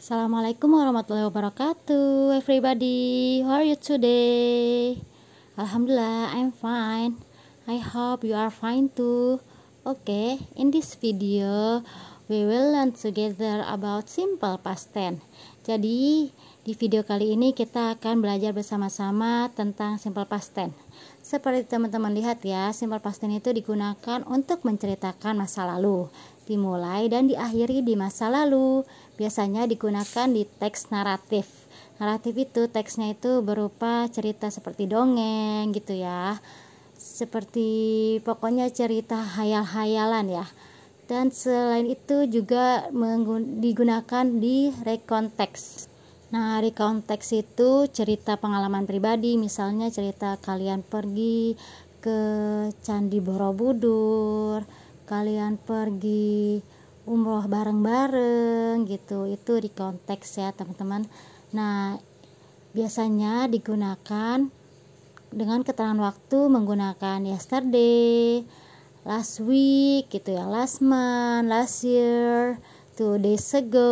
Assalamualaikum warahmatullahi wabarakatuh, everybody. How are you today? Alhamdulillah, I'm fine. I hope you are fine too. Okay, in this video we will learn together about simple past tense. Jadi di video kali ini kita akan belajar bersama-sama tentang simple past tense. Seperti teman-teman lihat ya, simple past tense itu digunakan untuk menceritakan masa lalu, dimulai dan diakhiri di masa lalu. Biasanya digunakan di teks naratif. Naratif itu teksnya itu berupa cerita seperti dongeng gitu ya, seperti pokoknya cerita hayal-hayalan ya. Dan selain itu juga digunakan di recount text. Nah, recount text itu cerita pengalaman pribadi, misalnya cerita kalian pergi ke Candi Borobudur, kalian pergi umroh bareng-bareng gitu. Itu recount text ya teman-teman. Nah, biasanya digunakan dengan keterangan waktu menggunakan yesterday, last week gitu ya, last month, last year, 2 days ago,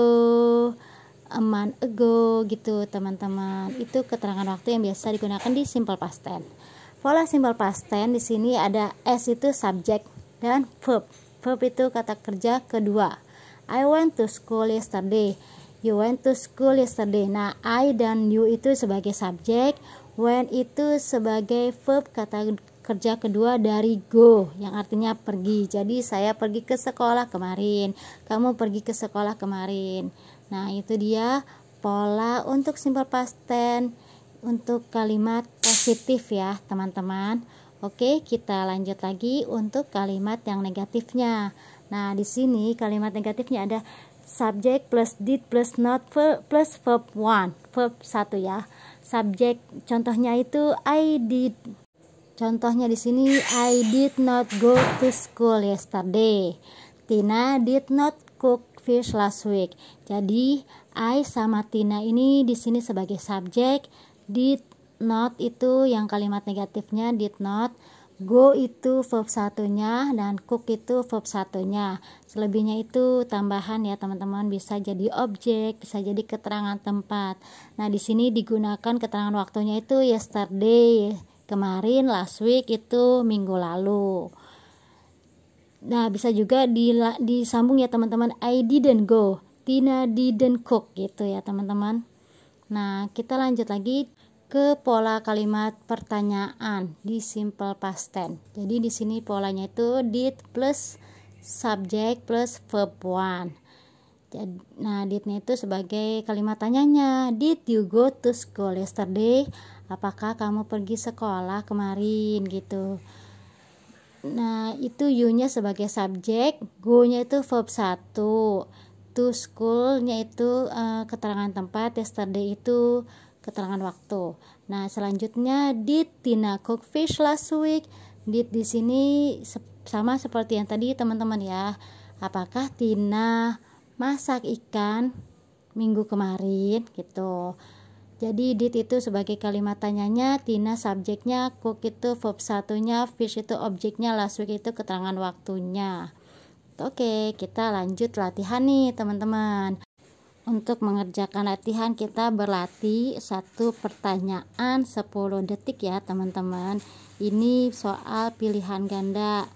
a month ago gitu teman-teman. Itu keterangan waktu yang biasa digunakan di simple past tense. Pola simple past tense di sini ada S itu subjek dan verb. Verb itu kata kerja kedua. I went to school yesterday. You went to school yesterday. Nah, I dan you itu sebagai subjek, went itu sebagai verb kata kerja kedua dari go yang artinya pergi. Jadi saya pergi ke sekolah kemarin, kamu pergi ke sekolah kemarin. Nah, itu dia pola untuk simple past tense untuk kalimat positif ya teman-teman. Oke, kita lanjut lagi untuk kalimat yang negatifnya. Nah, di sini kalimat negatifnya ada subjek plus did plus not plus verb 1. Verb 1 ya. Subjek contohnya itu I did. Contohnya di sini I did not go to school yesterday. Tina did not cook fish last week. Jadi I sama Tina ini di sini sebagai subjek, did not itu yang kalimat negatifnya did not, go itu verb satunya, dan cook itu verb satunya. Selebihnya itu tambahan ya teman-teman, bisa jadi objek, bisa jadi keterangan tempat. Nah, di sini digunakan keterangan waktunya itu yesterday, kemarin, last week itu minggu lalu. Nah, bisa juga disambung ya teman-teman, I didn't go, Tina didn't cook gitu ya teman-teman. Nah, kita lanjut lagi ke pola kalimat pertanyaan di simple past tense. Jadi di sini polanya itu did plus subject plus verb 1. Nah, did-nya itu sebagai kalimat tanyanya. Did you go to school yesterday? Apakah kamu pergi sekolah kemarin gitu. Nah, itu you-nya sebagai subjek, go-nya itu verb 1. To school-nya itu keterangan tempat, yesterday itu keterangan waktu. Nah, selanjutnya did Tina cook fish last week? Did di sini sama seperti yang tadi teman-teman ya. Apakah Tina masak ikan minggu kemarin gitu. Jadi did itu sebagai kalimat tanyanya, Tina subjeknya, cook itu verb satunya, fish itu objeknya, last week itu keterangan waktunya. Oke, kita lanjut latihan nih teman-teman. Untuk mengerjakan latihan kita berlatih satu pertanyaan 10 detik ya teman-teman. Ini soal pilihan ganda.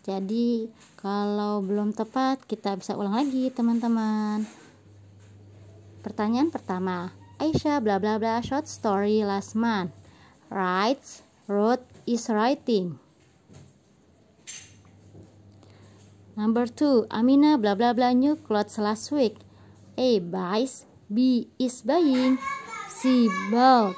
Jadi kalau belum tepat kita bisa ulang lagi teman-teman. Pertanyaan pertama, Aisyah bla bla bla short story last month. Writes, wrote, is writing. Number 2, Amina bla bla bla new clothes last week. A buys, B is buying, C bought.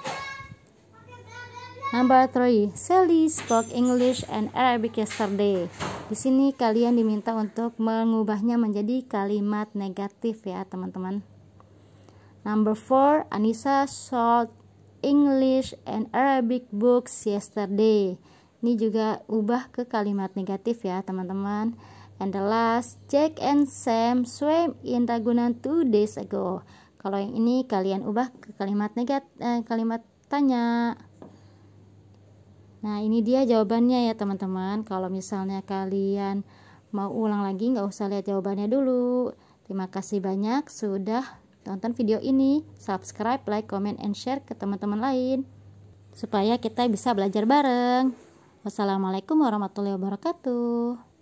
Number 3, Sally spoke English and Arabic yesterday. Di sini kalian diminta untuk mengubahnya menjadi kalimat negatif ya teman-teman. Number 4, Anissa sold English and Arabic books yesterday. Ini juga ubah ke kalimat negatif ya teman-teman. And the last, Jack and Sam swam in Ragunan 2 days ago. Kalau yang ini kalian ubah ke kalimat kalimat tanya. Nah, ini dia jawabannya ya teman-teman. Kalau misalnya kalian mau ulang lagi, nggak usah lihat jawabannya dulu. Terima kasih banyak sudah tonton video ini, subscribe, like, comment, and share ke teman-teman lain supaya kita bisa belajar bareng. Wassalamualaikum warahmatullahi wabarakatuh.